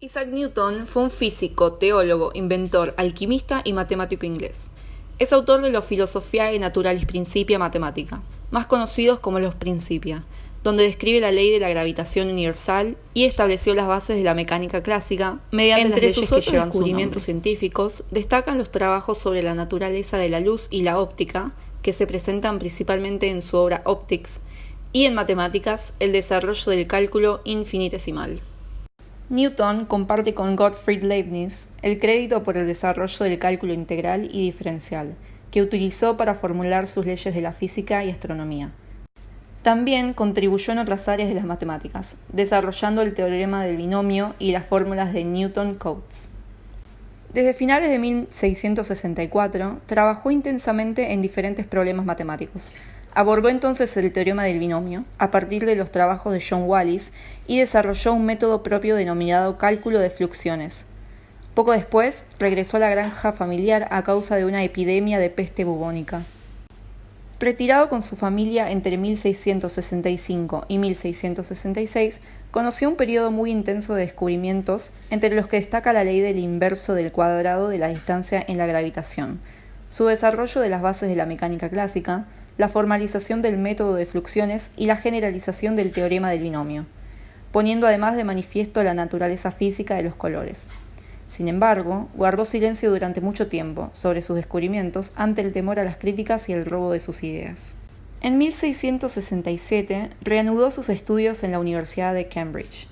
Isaac Newton fue un físico, teólogo, inventor, alquimista y matemático inglés. Es autor de los Philosophiae Naturalis Principia Mathematica, más conocidos como los Principia, donde describe la ley de la gravitación universal y estableció las bases de la mecánica clásica mediante las leyes sus otros descubrimientos científicos destacan los trabajos sobre la naturaleza de la luz y la óptica, que se presentan principalmente en su obra Optics, y en matemáticas el desarrollo del cálculo infinitesimal. Newton comparte con Gottfried Leibniz el crédito por el desarrollo del cálculo integral y diferencial, que utilizó para formular sus leyes de la física y astronomía. También contribuyó en otras áreas de las matemáticas, desarrollando el teorema del binomio y las fórmulas de Newton-Cotes. Desde finales de 1664, trabajó intensamente en diferentes problemas matemáticos. Abordó entonces el teorema del binomio, a partir de los trabajos de John Wallis, y desarrolló un método propio denominado cálculo de fluxiones. Poco después, regresó a la granja familiar a causa de una epidemia de peste bubónica. Retirado con su familia entre 1665 y 1666, conoció un periodo muy intenso de descubrimientos, entre los que destaca la ley del inverso del cuadrado de la distancia en la gravitación, su desarrollo de las bases de la mecánica clásica, la formalización del método de fluxiones y la generalización del teorema del binomio, poniendo además de manifiesto la naturaleza física de los colores. Sin embargo, guardó silencio durante mucho tiempo sobre sus descubrimientos ante el temor a las críticas y el robo de sus ideas. En 1667 reanudó sus estudios en la Universidad de Cambridge.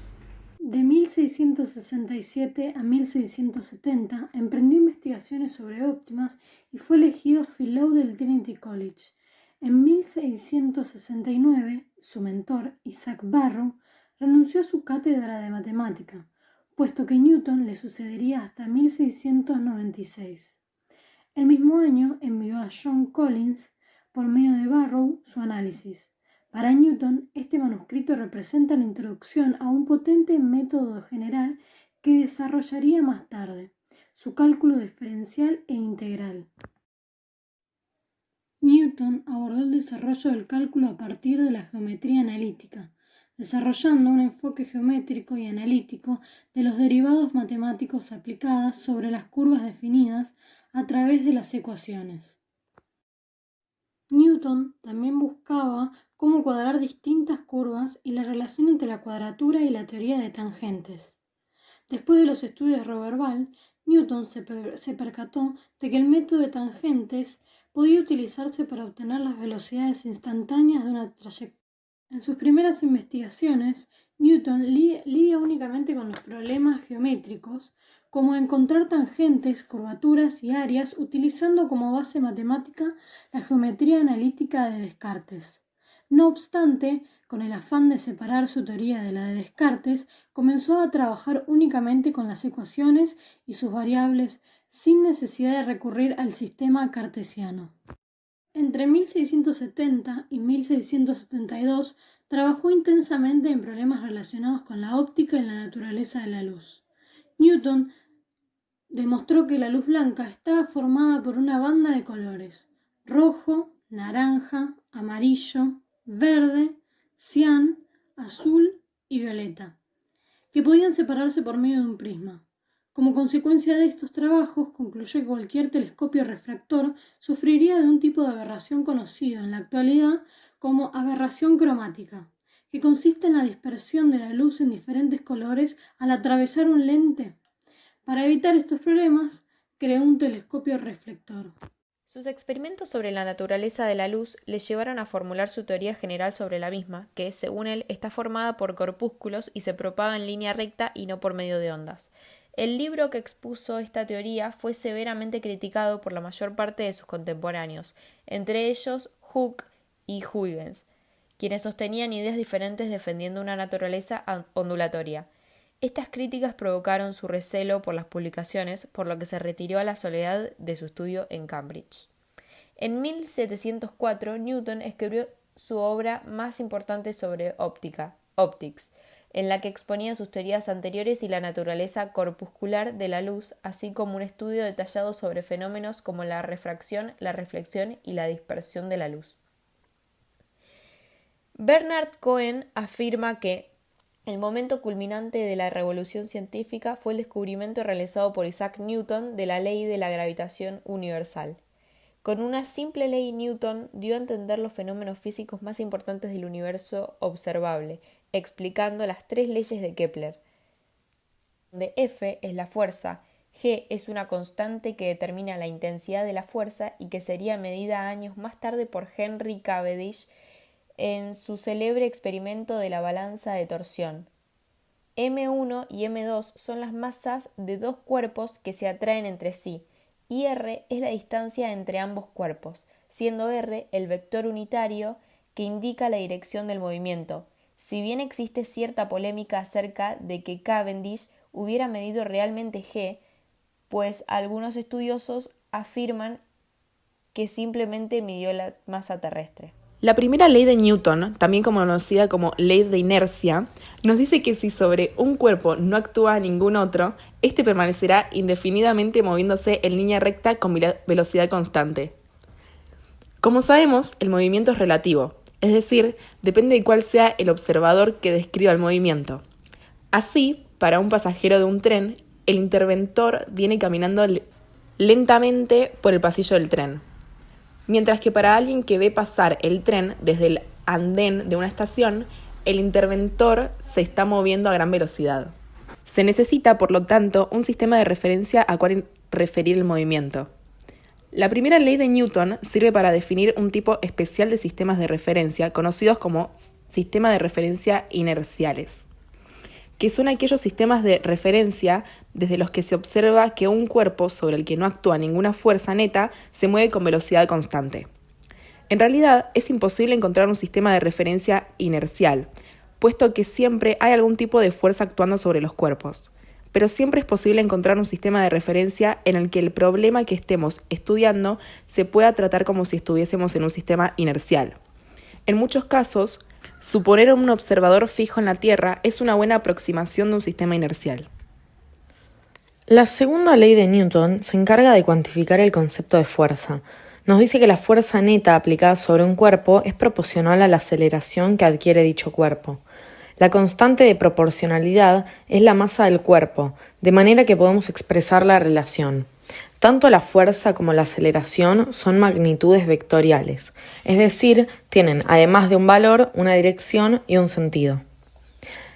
De 1667 a 1670 emprendió investigaciones sobre óptimas y fue elegido Fellow del Trinity College. En 1669, su mentor, Isaac Barrow, renunció a su cátedra de matemática, puesto que Newton le sucedería hasta 1696. El mismo año envió a John Collins, por medio de Barrow, su análisis. Para Newton, este manuscrito representa la introducción a un potente método general que desarrollaría más tarde, su cálculo diferencial e integral. Newton abordó el desarrollo del cálculo a partir de la geometría analítica, desarrollando un enfoque geométrico y analítico de los derivados matemáticos aplicadas sobre las curvas definidas a través de las ecuaciones. Newton también buscaba cómo cuadrar distintas curvas y la relación entre la cuadratura y la teoría de tangentes. Después de los estudios de Robert Ball, Newton se percató de que el método de tangentes podía utilizarse para obtener las velocidades instantáneas de una trayectoria. En sus primeras investigaciones, Newton lidia únicamente con los problemas geométricos, como encontrar tangentes, curvaturas y áreas utilizando como base matemática la geometría analítica de Descartes. No obstante, con el afán de separar su teoría de la de Descartes, comenzó a trabajar únicamente con las ecuaciones y sus variables, sin necesidad de recurrir al sistema cartesiano. Entre 1670 y 1672 trabajó intensamente en problemas relacionados con la óptica y la naturaleza de la luz. Newton demostró que la luz blanca estaba formada por una banda de colores: rojo, naranja, amarillo, verde, cian, azul y violeta, que podían separarse por medio de un prisma. Como consecuencia de estos trabajos, concluyó que cualquier telescopio refractor sufriría de un tipo de aberración conocido en la actualidad como aberración cromática, que consiste en la dispersión de la luz en diferentes colores al atravesar un lente. Para evitar estos problemas, creó un telescopio reflector. Sus experimentos sobre la naturaleza de la luz le llevaron a formular su teoría general sobre la misma, que, según él, está formada por corpúsculos y se propaga en línea recta y no por medio de ondas. El libro que expuso esta teoría fue severamente criticado por la mayor parte de sus contemporáneos, entre ellos Hooke y Huygens, quienes sostenían ideas diferentes defendiendo una naturaleza ondulatoria. Estas críticas provocaron su recelo por las publicaciones, por lo que se retiró a la soledad de su estudio en Cambridge. En 1704, Newton escribió su obra más importante sobre óptica, Optics, en la que exponía sus teorías anteriores y la naturaleza corpuscular de la luz, así como un estudio detallado sobre fenómenos como la refracción, la reflexión y la dispersión de la luz. Bernard Cohen afirma que El momento culminante de la revolución científica fue el descubrimiento realizado por Isaac Newton de la ley de la gravitación universal. Con una simple ley, Newton dio a entender los fenómenos físicos más importantes del universo observable, explicando las 3 leyes de Kepler, donde F es la fuerza, G es una constante que determina la intensidad de la fuerza y que sería medida años más tarde por Henry Cavendish en su célebre experimento de la balanza de torsión. M1 y M2 son las masas de 2 cuerpos que se atraen entre sí, y R es la distancia entre ambos cuerpos, siendo R el vector unitario que indica la dirección del movimiento, si bien existe cierta polémica acerca de que Cavendish hubiera medido realmente G, pues algunos estudiosos afirman que simplemente midió la masa terrestre. La primera ley de Newton, también conocida como ley de inercia, nos dice que si sobre un cuerpo no actúa ningún otro, este permanecerá indefinidamente moviéndose en línea recta con velocidad constante. Como sabemos, el movimiento es relativo, es decir, depende de cuál sea el observador que describa el movimiento. Así, para un pasajero de un tren, el interventor viene caminando lentamente por el pasillo del tren, mientras que para alguien que ve pasar el tren desde el andén de una estación, el interventor se está moviendo a gran velocidad. Se necesita, por lo tanto, un sistema de referencia a cual referir el movimiento. La primera ley de Newton sirve para definir un tipo especial de sistemas de referencia, conocidos como sistemas de referencia inerciales, que son aquellos sistemas de referencia desde los que se observa que un cuerpo sobre el que no actúa ninguna fuerza neta se mueve con velocidad constante. En realidad, es imposible encontrar un sistema de referencia inercial, puesto que siempre hay algún tipo de fuerza actuando sobre los cuerpos. Pero siempre es posible encontrar un sistema de referencia en el que el problema que estemos estudiando se pueda tratar como si estuviésemos en un sistema inercial. En muchos casos, suponer un observador fijo en la Tierra es una buena aproximación de un sistema inercial. La segunda ley de Newton se encarga de cuantificar el concepto de fuerza. Nos dice que la fuerza neta aplicada sobre un cuerpo es proporcional a la aceleración que adquiere dicho cuerpo. La constante de proporcionalidad es la masa del cuerpo, de manera que podemos expresar la relación. Tanto la fuerza como la aceleración son magnitudes vectoriales, es decir, tienen, además de un valor, una dirección y un sentido.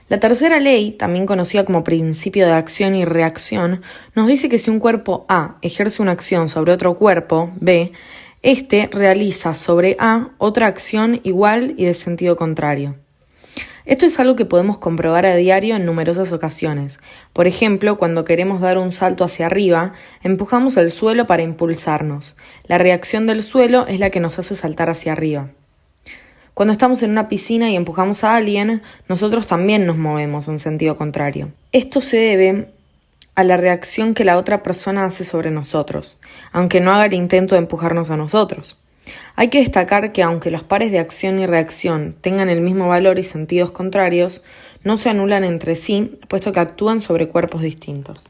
La tercera ley, también conocida como principio de acción y reacción, nos dice que si un cuerpo A ejerce una acción sobre otro cuerpo, B, este realiza sobre A otra acción igual y de sentido contrario. Esto es algo que podemos comprobar a diario en numerosas ocasiones. Por ejemplo, cuando queremos dar un salto hacia arriba, empujamos el suelo para impulsarnos. La reacción del suelo es la que nos hace saltar hacia arriba. Cuando estamos en una piscina y empujamos a alguien, nosotros también nos movemos en sentido contrario. Esto se debe a la reacción que la otra persona hace sobre nosotros, aunque no haga el intento de empujarnos a nosotros. Hay que destacar que aunque los pares de acción y reacción tengan el mismo valor y sentidos contrarios, no se anulan entre sí, puesto que actúan sobre cuerpos distintos.